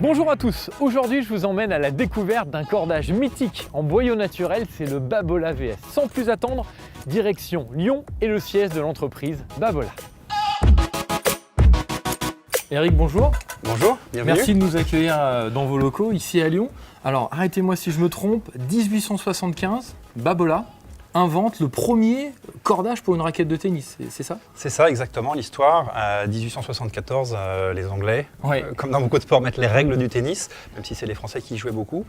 Bonjour à tous, aujourd'hui je vous emmène à la découverte d'un cordage mythique en boyau naturel, c'est le Babolat VS. Sans plus attendre, direction Lyon et le siège de l'entreprise Babolat. Eric, bonjour. Bonjour, bienvenue. Merci de nous accueillir dans vos locaux ici à Lyon. Alors arrêtez-moi si je me trompe, 1875, Babolat invente le premier cordage pour une raquette de tennis, c'est ça? C'est ça exactement l'histoire. 1874, les Anglais, Ouais. Comme dans beaucoup de sports, mettent les règles du tennis, même si c'est les Français qui y jouaient beaucoup.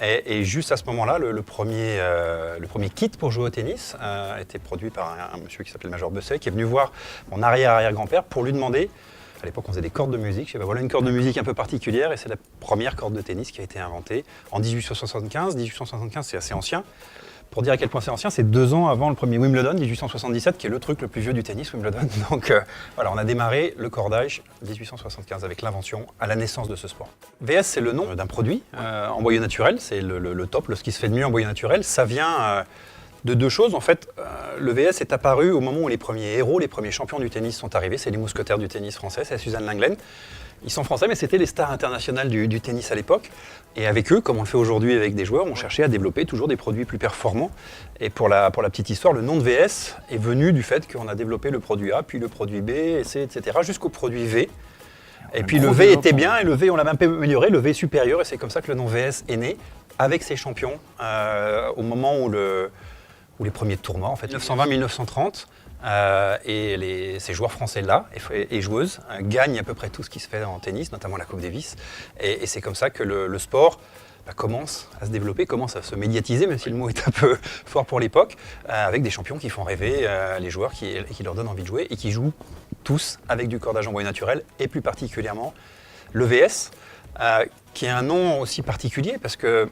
Et juste à ce moment-là, le premier kit pour jouer au tennis a été produit par un monsieur qui s'appelle Major Besset, qui est venu voir mon arrière-arrière-grand-père pour lui demander. À l'époque, on faisait des cordes de musique. Je dis, voilà une corde de musique un peu particulière et c'est la première corde de tennis qui a été inventée en 1875. 1875, c'est assez ancien. Pour dire à quel point c'est ancien, c'est 2 ans avant le premier Wimbledon, 1877, qui est le truc le plus vieux du tennis, Wimbledon. Donc voilà, on a démarré le cordage 1875 avec l'invention à la naissance de ce sport. VS, c'est le nom d'un produit en boyau naturel, c'est le top, ce qui se fait de mieux en boyau naturel. Ça vient de 2 choses. En fait, le VS est apparu au moment où les premiers héros, les premiers champions du tennis sont arrivés. C'est les mousquetaires du tennis français, c'est Suzanne Lenglen. Ils sont français, mais c'était les stars internationales du tennis à l'époque. Et avec eux, comme on le fait aujourd'hui avec des joueurs, on cherchait à développer toujours des produits plus performants. Et pour la petite histoire, le nom de VS est venu du fait qu'on a développé le produit A, puis le produit B, C, etc., jusqu'au produit V. Et puis le V était bien, et le V, on l'a même amélioré, le V supérieur, et c'est comme ça que le nom VS est né, avec ses champions, au moment où les premiers tournois, en fait, 1920-1930. Ces joueurs français-là et joueuses gagnent à peu près tout ce qui se fait en tennis, notamment la Coupe Davis. Et c'est comme ça que le sport commence à se développer, commence à se médiatiser, même si le mot est un peu fort pour l'époque, avec des champions qui font rêver les joueurs, qui leur donnent envie de jouer et qui jouent tous avec du cordage en bois naturel, et plus particulièrement le VS, qui est un nom aussi particulier parce que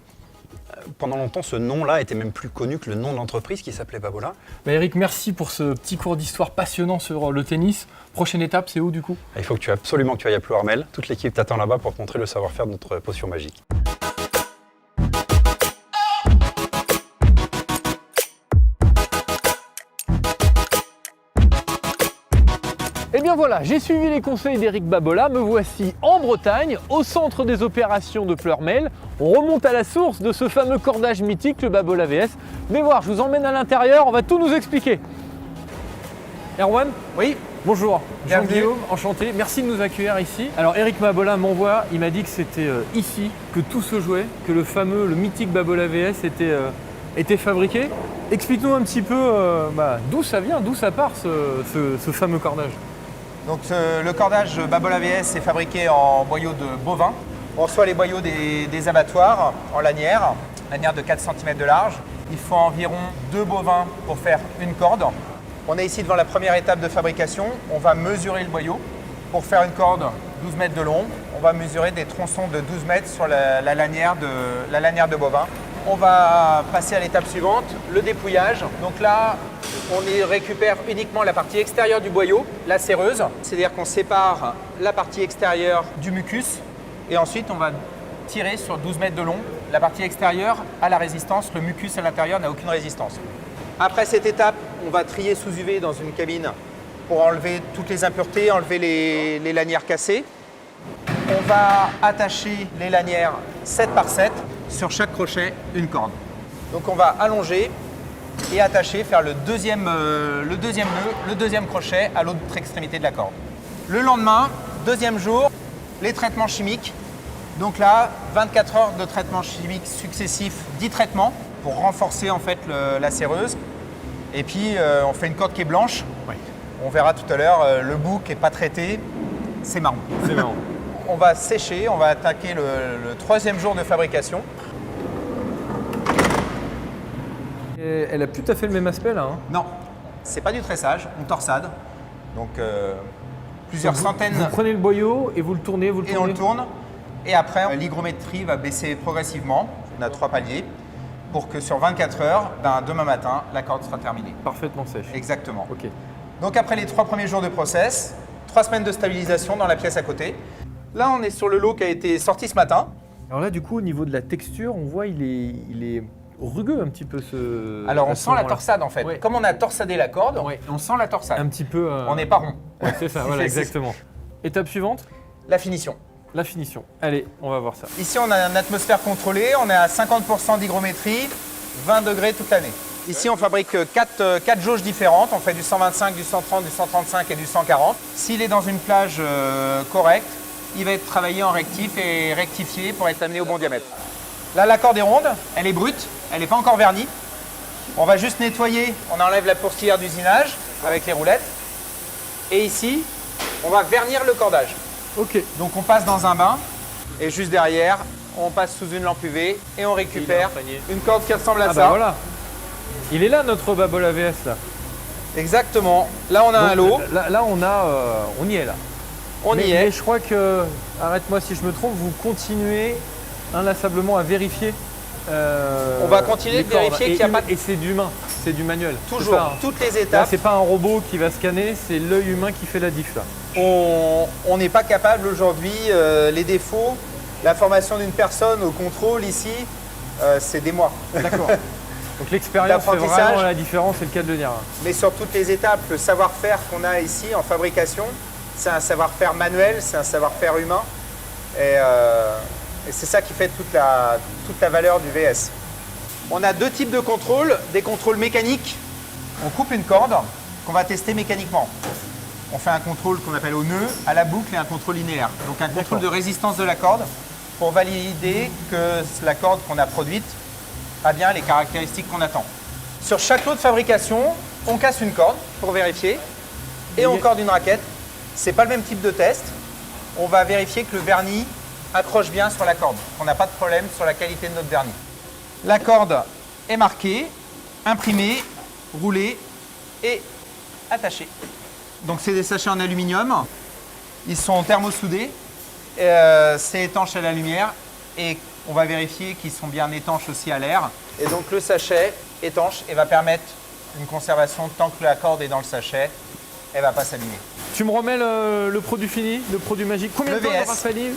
pendant longtemps, ce nom-là était même plus connu que le nom de l'entreprise qui s'appelait Babolat. Eric, merci pour ce petit cours d'histoire passionnant sur le tennis. Prochaine étape, c'est où du coup? Il faut absolument que tu ailles à Ploërmel. Toute l'équipe t'attend là-bas pour te montrer le savoir-faire de notre potion magique. Et bien voilà, j'ai suivi les conseils d'Eric Babolat, me voici en Bretagne, au centre des opérations de Ploërmel. On remonte à la source de ce fameux cordage mythique, le Babolat VS. Venez voir, je vous emmène à l'intérieur, on va tout nous expliquer. Erwan? Oui, Bonjour, bienvenue. Jean-Guillaume, enchanté, merci de nous accueillir ici. Alors Eric Babolat m'envoie, il m'a dit que c'était ici que tout se jouait, que le mythique Babolat VS était fabriqué. Explique-nous un petit peu d'où ça vient, d'où ça part ce fameux cordage. Donc le cordage Babolat VS est fabriqué en boyaux de bovin. On reçoit les boyaux des abattoirs en lanière de 4 cm de large. Il faut environ 2 bovins pour faire une corde. On est ici devant la première étape de fabrication. On va mesurer le boyau. Pour faire une corde 12 mètres de long, on va mesurer des tronçons de 12 mètres sur la lanière de bovin. On va passer à l'étape suivante, le dépouillage. Donc là, on récupère uniquement la partie extérieure du boyau, la séreuse. C'est-à-dire qu'on sépare la partie extérieure du mucus. Et ensuite, on va tirer sur 12 mètres de long. La partie extérieure a la résistance, le mucus à l'intérieur n'a aucune résistance. Après cette étape, on va trier sous UV dans une cabine pour enlever toutes les impuretés, enlever les lanières cassées. On va attacher les lanières 7 par 7, sur chaque crochet, une corde. Donc on va allonger et attacher, faire le deuxième nœud, le deuxième crochet à l'autre extrémité de la corde. Le lendemain, deuxième jour, les traitements chimiques. Donc là, 24 heures de traitements chimiques successifs, 10 traitements pour renforcer en fait la séreuse. Et puis on fait une corde qui est blanche. Ouais. On verra tout à l'heure, le bout qui n'est pas traité, c'est marron. C'est marrant. On va sécher, on va attaquer le 3e jour de fabrication. Et elle a plus tout à fait le même aspect là. Non, c'est pas du tressage, on torsade. Donc plusieurs centaines. Vous prenez le boyau et vous le tournez, Et on le tourne. Et après, l'hygrométrie va baisser progressivement. On a 3 paliers pour que sur 24 heures, demain matin, la corde sera terminée. Parfaitement sèche. Exactement. Ok. Donc après les 3 premiers jours de process, 3 semaines de stabilisation dans la pièce à côté. Là, on est sur le lot qui a été sorti ce matin. Alors là, du coup, au niveau de la texture, on voit il est rugueux un petit peu ce. Alors on à ce sent la moment-là. torsade en fait. Ouais. Comme on a torsadé la corde, Ouais. on sent la torsade. Un petit peu. On n'est pas rond. Ouais, c'est ça, voilà, C'est- exactement. Étape suivante. La finition. la finition. Allez, on va voir ça. Ici, on a une atmosphère contrôlée, on est à 50% d'hygrométrie, 20 degrés toute l'année. Ici, on fabrique 4 jauges différentes. On fait du 125, du 130, du 135 et du 140. S'il est dans une plage correcte, il va être travaillé en rectif et rectifié pour être amené au bon diamètre. Là, la corde est ronde, elle est brute, elle n'est pas encore vernie. On va juste nettoyer, on enlève la pourtière d'usinage avec les roulettes. Et ici, on va vernir le cordage. Ok. Donc on passe dans un bain et juste derrière, on passe sous une lampe UV et on récupère une corde qui ressemble à Ah ça. bah voilà. Il est là notre Babola VS là. Exactement. Là, on a un lot. Là on y est là. On y Mais est. je crois que, arrête-moi si je me trompe, vous continuez inlassablement à vérifier. On va continuer les de vérifier cordes. qu'il n'y a pas de... Et c'est d'humain, c'est du manuel. Toujours, C'est pas toutes les là, étapes. c'est pas un robot qui va scanner, c'est l'œil humain qui fait la diff là. On n'est pas capable aujourd'hui, les défauts, la formation d'une personne au contrôle ici, c'est des mois. D'accord. Donc l'expérience fait L'apprentissage. vraiment la différence, c'est le cas de le dire. Mais sur toutes les étapes, le savoir-faire qu'on a ici en fabrication, c'est un savoir-faire manuel, c'est un savoir-faire humain. Et c'est ça qui fait toute la valeur du VS. On a deux types de contrôles, des contrôles mécaniques. On coupe une corde qu'on va tester mécaniquement. On fait un contrôle qu'on appelle au nœud, à la boucle et un contrôle linéaire. Donc un contrôle de résistance de la corde pour valider que la corde qu'on a produite a bien les caractéristiques qu'on attend. Sur chaque lot de fabrication, on casse une corde pour vérifier et on corde une raquette. C'est pas le même type de test. On va vérifier que le vernis accroche bien sur la corde, qu'on n'a pas de problème sur la qualité de notre vernis. La corde est marquée, imprimée, roulée et attachée. Donc c'est des sachets en aluminium. Ils sont thermosoudés. C'est étanche à la lumière et on va vérifier qu'ils sont bien étanches aussi à l'air. Et donc le sachet étanche et va permettre une conservation tant que la corde est dans le sachet, elle ne va pas s'abîmer. Tu me remets le produit fini, le produit magique. Combien Le de temps il VS. aura fallu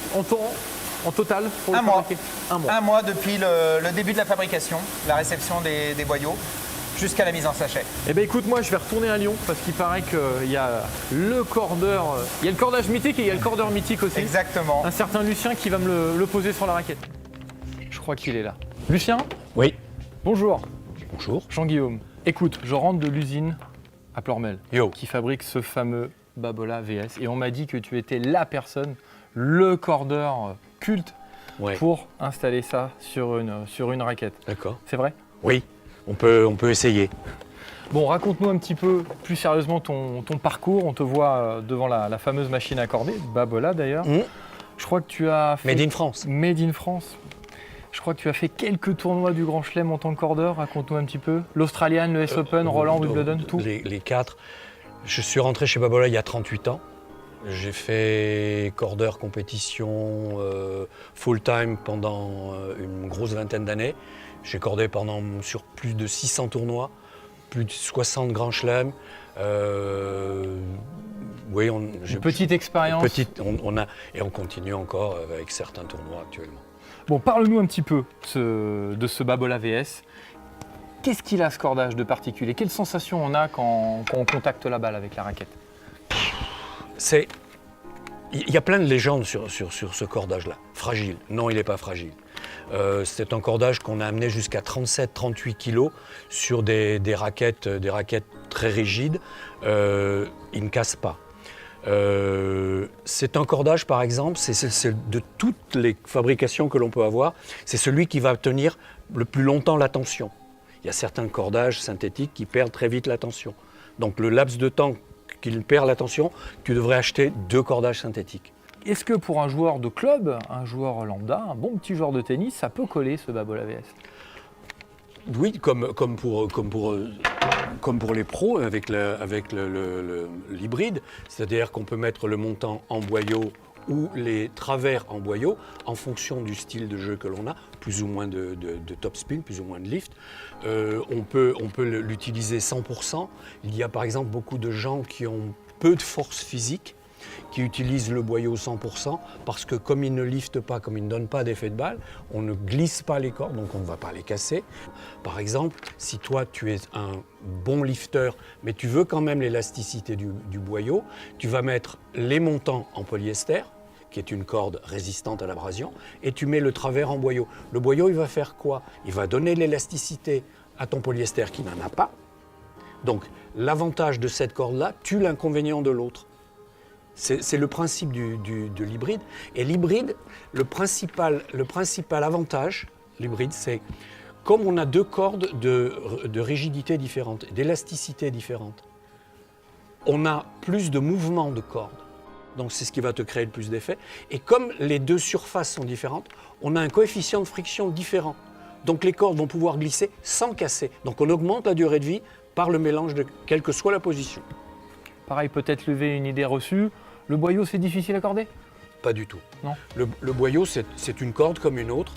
en total pour Un le mois. fabriquer? Un mois. Un mois depuis le début de la fabrication, la réception des boyaux, jusqu'à la mise en sachet. Eh bien écoute, moi je vais retourner à Lyon parce qu'il paraît qu'il y a le cordeur, il y a le cordage mythique et il y a le cordeur mythique aussi. Exactement. Un certain Lucien qui va me le poser sur la raquette. Je crois qu'il est là. Lucien, Oui. bonjour. Bonjour. Jean-Guillaume. Écoute, je rentre de l'usine à Plormel Yo. qui fabrique ce fameux Babola VS et on m'a dit que tu étais la personne, le cordeur culte Ouais. pour installer ça sur une raquette. D'accord. C'est vrai? Oui. On peut essayer. Bon, raconte-nous un petit peu plus sérieusement ton parcours. On te voit devant la fameuse machine à corder, Babola d'ailleurs. Je crois que tu as fait... Made in France. Made in France. Je crois que tu as fait quelques tournois du Grand Chelem en tant que cordeur. Raconte-nous un petit peu. L'Australian, le US Open, Roland, Wimbledon, tout. Les quatre. Je suis rentré chez Babola il y a 38 ans. J'ai fait cordeur compétition full-time pendant une grosse vingtaine d'années. J'ai cordé sur plus de 600 tournois, plus de 60 grands chelems. Oui, Une petite expérience. On continue encore avec certains tournois actuellement. Bon, parle-nous un petit peu de ce Babola VS. Qu'est-ce qu'il a ce cordage de particulier? Quelle sensation on a quand on contacte la balle avec la raquette? Il y a plein de légendes sur ce cordage-là. Fragile. Non, il n'est pas fragile. C'est un cordage qu'on a amené jusqu'à 37-38 kg sur des raquettes très rigides. Il ne casse pas. C'est un cordage, par exemple, c'est de toutes les fabrications que l'on peut avoir, c'est celui qui va tenir le plus longtemps la tension. Il y a certains cordages synthétiques qui perdent très vite la tension. Donc le laps de temps qu'il perd la tension, tu devrais acheter 2 cordages synthétiques. Est-ce que pour un joueur de club, un joueur lambda, un bon petit joueur de tennis, ça peut coller ce Babola VS? Oui, comme pour les pros avec l'hybride, c'est-à-dire qu'on peut mettre le montant en boyau ou les travers en boyau en fonction du style de jeu que l'on a, plus ou moins de topspin, plus ou moins de lift. On peut l'utiliser 100%. Il y a par exemple beaucoup de gens qui ont peu de force physique, qui utilisent le boyau 100% parce que comme ils ne liftent pas, comme ils ne donnent pas d'effet de balle, on ne glisse pas les cordes, donc on ne va pas les casser. Par exemple, si toi tu es un bon lifter, mais tu veux quand même l'élasticité du boyau, tu vas mettre les montants en polyester, qui est une corde résistante à l'abrasion, et tu mets le travers en boyau. Le boyau, il va faire quoi? Il va donner l'élasticité à ton polyester qui n'en a pas. Donc, l'avantage de cette corde-là tue l'inconvénient de l'autre. C'est le principe de l'hybride. Et l'hybride, le principal avantage, l'hybride, c'est comme on a deux cordes de rigidité différente, d'élasticité différente, on a plus de mouvement de corde. Donc c'est ce qui va te créer le plus d'effet. Et comme les deux surfaces sont différentes, on a un coefficient de friction différent. Donc les cordes vont pouvoir glisser sans casser. Donc on augmente la durée de vie par le mélange de quelle que soit la position. Pareil, peut-être lever une idée reçue. Le boyau, c'est difficile à corder? Pas du tout. Non. Le boyau, c'est une corde comme une autre.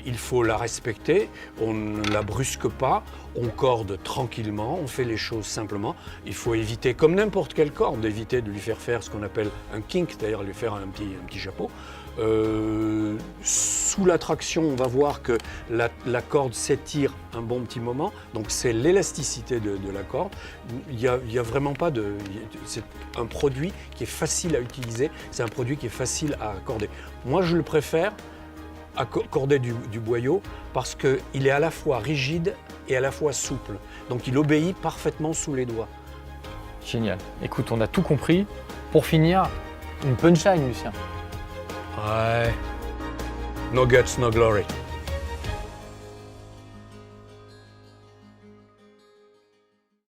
Il faut la respecter. On ne la brusque pas. On corde tranquillement. On fait les choses simplement. Il faut éviter, comme n'importe quelle corde, d'éviter de lui faire ce qu'on appelle un kink, c'est-à-dire lui faire un petit chapeau. Sous la traction, on va voir que la corde s'étire un bon petit moment. Donc c'est l'élasticité de la corde. Il y a vraiment pas de... C'est un produit qui est facile à utiliser. C'est un produit qui est facile à corder. Moi, je le préfère à corder du boyau parce qu'il est à la fois rigide et à la fois souple. Donc il obéit parfaitement sous les doigts. Génial. Écoute, on a tout compris. Pour finir, une punchline, Lucien. Ouais. No guts, no glory.